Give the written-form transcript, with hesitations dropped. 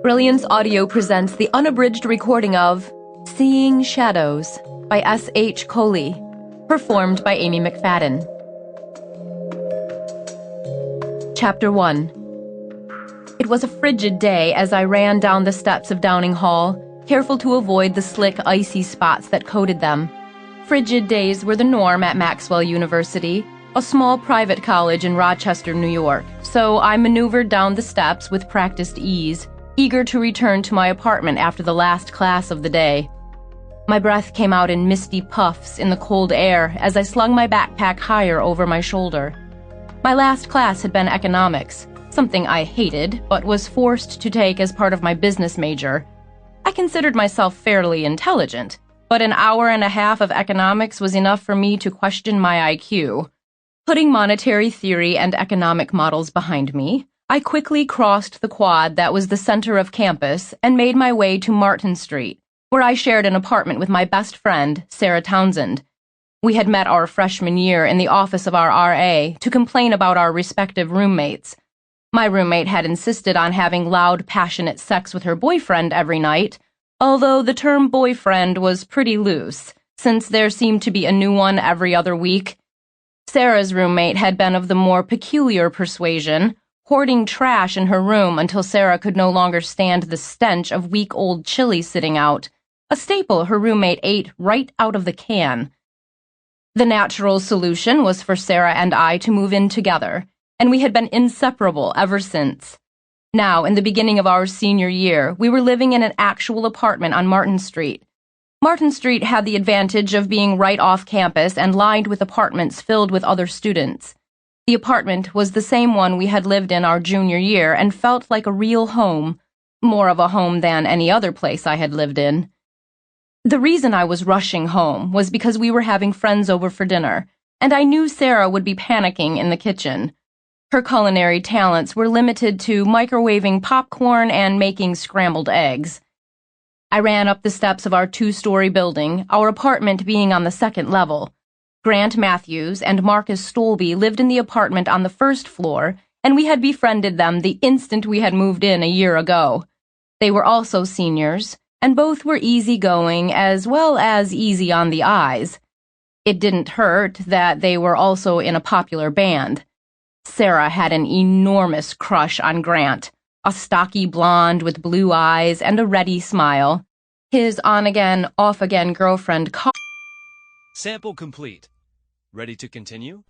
Brilliance Audio presents the unabridged recording of Seeing Shadows by S.H. Kolee, performed by Amy McFadden. Chapter 1. It was a frigid day as I ran down the steps of Downing Hall, careful to avoid the slick, icy spots that coated them. Frigid days were the norm at Maxwell University, a small private college in Rochester, New York, so I maneuvered down the steps with practiced ease, eager to return to my apartment after the last class of the day. My breath came out in misty puffs in the cold air as I slung my backpack higher over my shoulder. My last class had been economics, something I hated but was forced to take as part of my business major. I considered myself fairly intelligent, but an hour and a half of economics was enough for me to question my IQ. Putting monetary theory and economic models behind me, I quickly crossed the quad that was the center of campus and made my way to Martin Street, where I shared an apartment with my best friend, Sarah Townsend. We had met our freshman year in the office of our RA to complain about our respective roommates. My roommate had insisted on having loud, passionate sex with her boyfriend every night, although the term boyfriend was pretty loose, since there seemed to be a new one every other week. Sarah's roommate had been of the more peculiar persuasion, hoarding trash in her room until Sarah could no longer stand the stench of week-old chili sitting out, a staple her roommate ate right out of the can. The natural solution was for Sarah and I to move in together, and we had been inseparable ever since. Now, in the beginning of our senior year, we were living in an actual apartment on Martin Street. Martin Street had the advantage of being right off campus and lined with apartments filled with other students. The apartment was the same one we had lived in our junior year and felt like a real home, more of a home than any other place I had lived in. The reason I was rushing home was because we were having friends over for dinner, and I knew Sarah would be panicking in the kitchen. Her culinary talents were limited to microwaving popcorn and making scrambled eggs. I ran up the steps of our two-story building, our apartment being on the second level. Grant Matthews and Marcus Stolby lived in the apartment on the first floor, and we had befriended them the instant we had moved in a year ago. They were also seniors, and both were easygoing as well as easy on the eyes. It didn't hurt that they were also in a popular band. Sarah had an enormous crush on Grant, a stocky blonde with blue eyes and a ready smile. His on-again, off-again girlfriend, Sample complete. Ready to continue?